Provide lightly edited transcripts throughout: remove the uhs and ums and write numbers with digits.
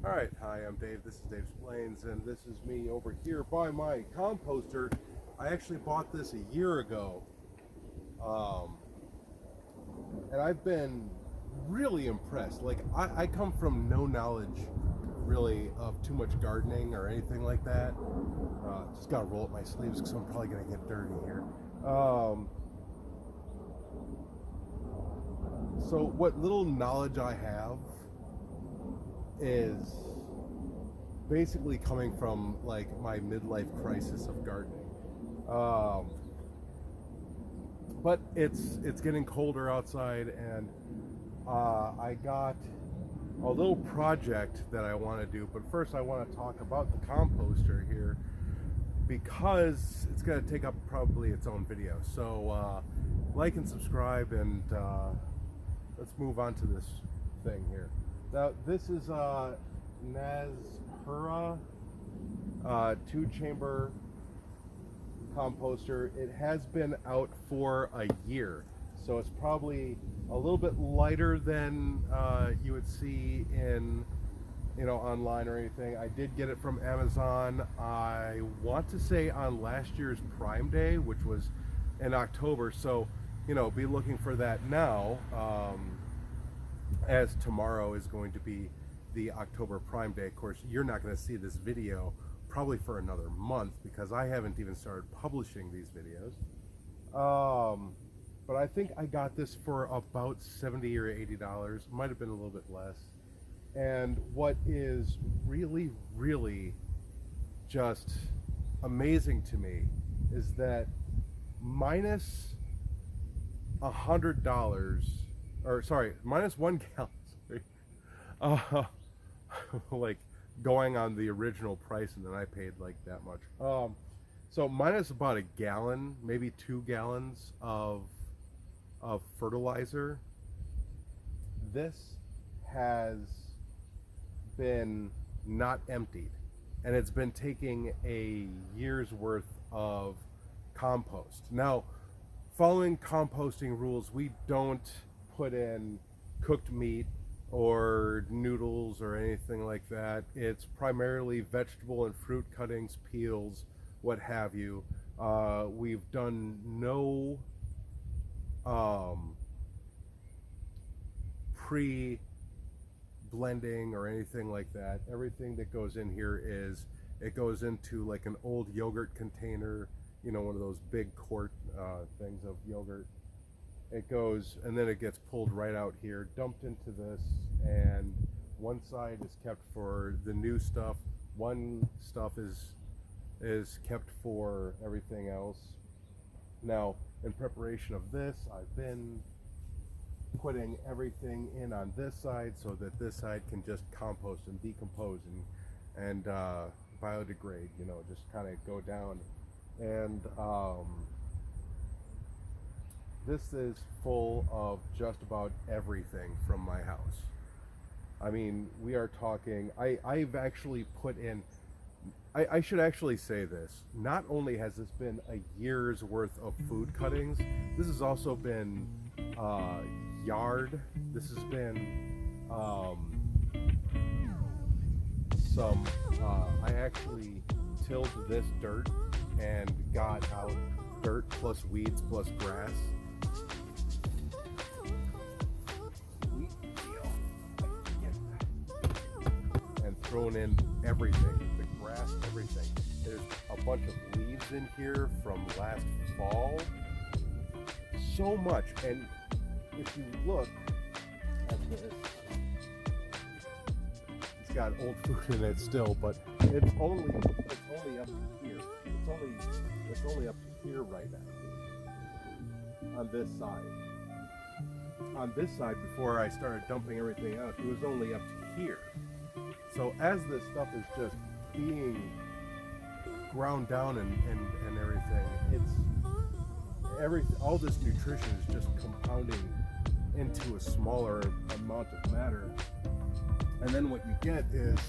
Alright, hi, I'm Dave. This is Dave Explains, and this is me over here by my composter. I actually bought this a year ago, and I've been really impressed. Like, I come from no knowledge, really, of too much gardening or anything like that. Just gotta roll up my sleeves because I'm probably gonna get dirty here. So what little knowledge I have is basically coming from like my midlife crisis of gardening. But it's getting colder outside, and I got a little project that I want to do. But first, I want to talk about the composter here because it's going to take up probably its own video. So like and subscribe, and let's move on to this thing here. Now, this is Nazhura 2-chamber composter. It has been out for a year, so it's probably a little bit lighter than you would see in, online or anything. I did get it from Amazon. I want to say on last year's Prime Day, which was in October. So, be looking for that now. As tomorrow is going to be the October Prime Day. Of course, you're not going to see this video probably for another month because I haven't even started publishing these videos. But I think I got this for about $70 or $80. Might have been a little bit less. And what is really, really just amazing to me is that minus $100, or sorry, minus 1 gallon, like going on the original price, and then I paid like that much. So minus about a gallon, maybe 2 gallons of fertilizer. This has been not emptied, and it's been taking a year's worth of compost. Now, following composting rules, we don't put in cooked meat or noodles or anything like that. It's primarily vegetable and fruit cuttings, peels, what have you. We've done no pre-blending or anything like that. Everything that goes in here it goes into like an old yogurt container, one of those big quart things of yogurt. It goes, and then it gets pulled right out here, dumped into this, and one side is kept for the new stuff. One stuff is kept for everything else. Now, in preparation of this, I've been putting everything in on this side so that this side can just compost and decompose and biodegrade, just kind of go down. And this is full of just about everything from my house. I mean, we are talking, I've actually put in, I should actually say this, not only has this been a year's worth of food cuttings, this has also been yard. This has been I actually tilled this dirt and got out dirt plus weeds plus grass. And thrown in everything, the grass, everything. There's a bunch of leaves in here from last fall. So much. And if you look at this, it's got old food in it still, but it's only up to here. It's only up to here right now. On this side. On this side, before I started dumping everything out, it was only up to here. So as this stuff is just being ground down and everything, all this nutrition is just compounding into a smaller amount of matter. And then what you get is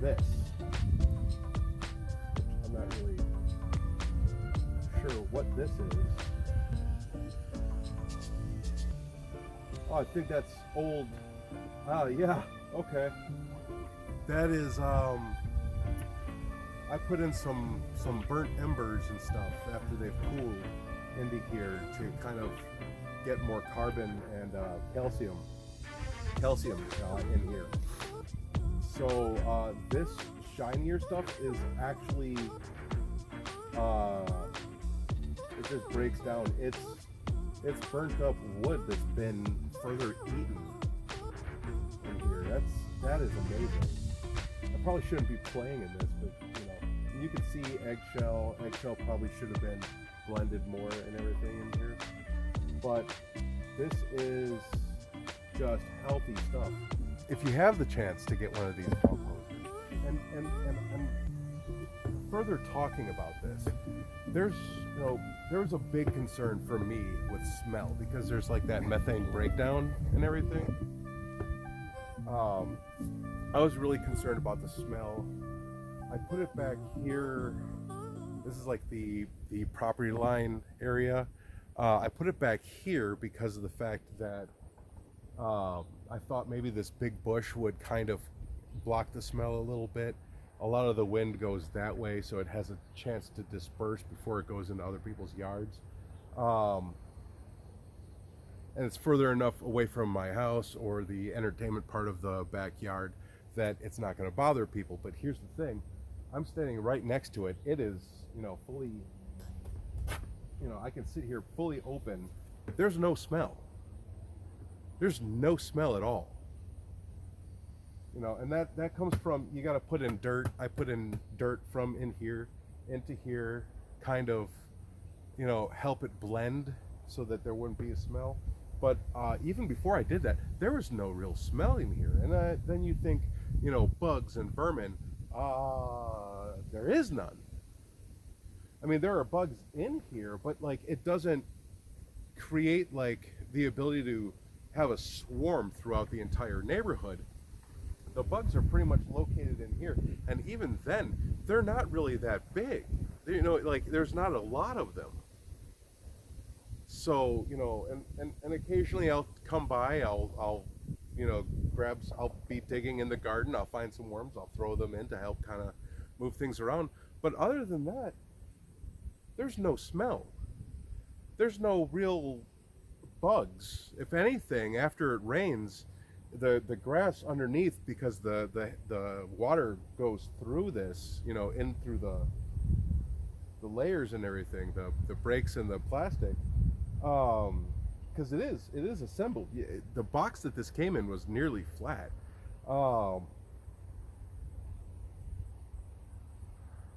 this. I'm not really sure what this is. Oh, I think that's old. Oh, yeah. Okay. That is, I put in some burnt embers and stuff after they've cooled into here to kind of get more carbon and calcium in here. So this shinier stuff is actually it just breaks down. It's burnt up wood that's been further eaten in here. That is amazing. I probably shouldn't be playing in this, but you know, you can see eggshell. Eggshell probably should have been blended more and everything in here. But this is just healthy stuff. If you have the chance to get one of these composters, and further talking about this, there's a big concern for me with smell because there's like that methane breakdown and everything. I was really concerned about the smell. I put it back here. This is like the property line area. I put it back here because of the fact that I thought maybe this big bush would kind of block the smell a little bit. A lot of the wind goes that way, so it has a chance to disperse before it goes into other people's yards. And it's further enough away from my house or the entertainment part of the backyard that it's not going to bother people. But here's the thing, I'm standing right next to it. It is, fully, I can sit here fully open. There's no smell. There's no smell at all. And that comes from, you got to put in dirt. I put in dirt from in here into here, kind of, help it blend so that there wouldn't be a smell. But even before I did that, there was no real smell in here. And then you think, bugs and vermin, there is none. I mean, there are bugs in here, but like it doesn't create like the ability to have a swarm throughout the entire neighborhood. The bugs are pretty much located in here, and even then, they're not really that big. Like there's not a lot of them. So and occasionally I'll come by. I'll I'll be digging in the garden. I'll find some worms. I'll throw them in to help kind of move things around. But other than that, there's no smell. There's no real bugs. If anything, after it rains, the grass underneath, because the water goes through this, in through the layers and everything, the breaks in the plastic, because it is assembled. The box that this came in was nearly flat.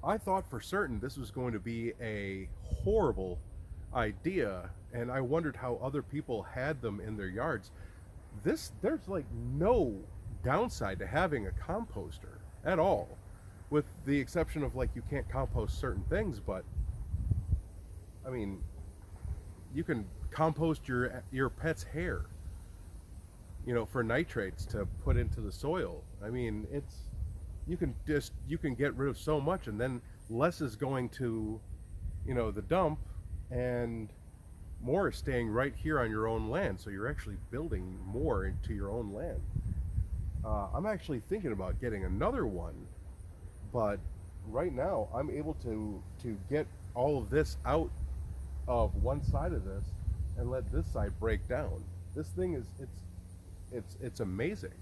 I thought for certain this was going to be a horrible idea, and I wondered how other people had them in their yards. There's like no downside to having a composter at all, with the exception of like you can't compost certain things, but I mean, you can compost your pet's hair, for nitrates to put into the soil. I mean, you can get rid of so much, and then less is going to, the dump, and more is staying right here on your own land. So you're actually building more into your own land. I'm actually thinking about getting another one, but right now I'm able to get all of this out of one side of this and let this side break down. This thing is it's amazing.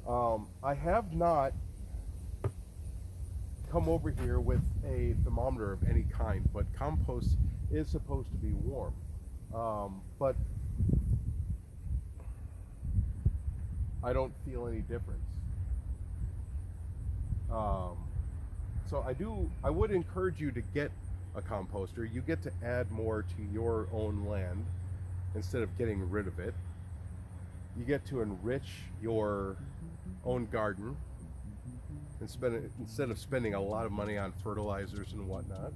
I have not come over here with a thermometer of any kind, but compost is supposed to be warm. But I don't feel any difference. So I would encourage you to get a composter. You get to add more to your own land instead of getting rid of it. You get to enrich your own garden instead of spending a lot of money on fertilizers and whatnot.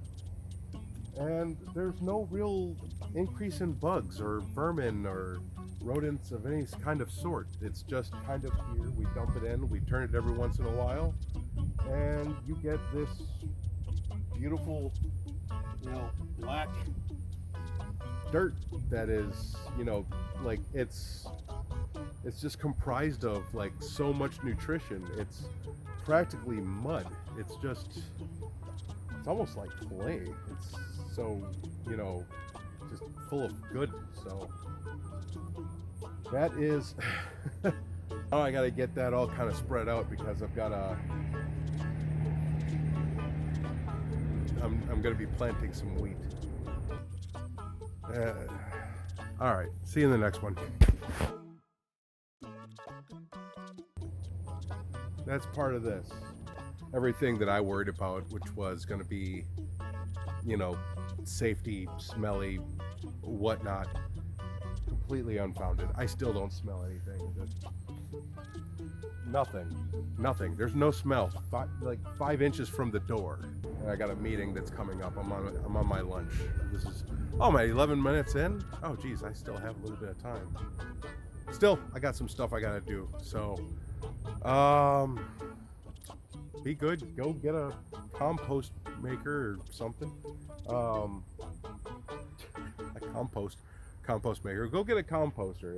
And there's no real increase in bugs or vermin or rodents of any kind of sort. It's just kind of here. We dump it in, we turn it every once in a while, and you get this beautiful, black dirt that is, like it's it's just comprised of like so much nutrition. It's practically mud. It's almost like clay. It's so, you know, just full of good. So that is oh, I gotta get that all kind of spread out because I've got I'm gonna be planting some wheat. All right, see you in the next one. That's part of this. Everything that I worried about, which was going to be, you know, safety, smelly, whatnot, completely unfounded. I still don't smell anything. Nothing. There's no smell. Like 5 inches from the door. And I got a meeting that's coming up. I'm on my lunch. This is, oh, my 11 minutes in? Oh, geez, I still have a little bit of time. Still, I got some stuff I got to do. So, be good. Go get a compost maker or something. A compost maker. Go get a composter.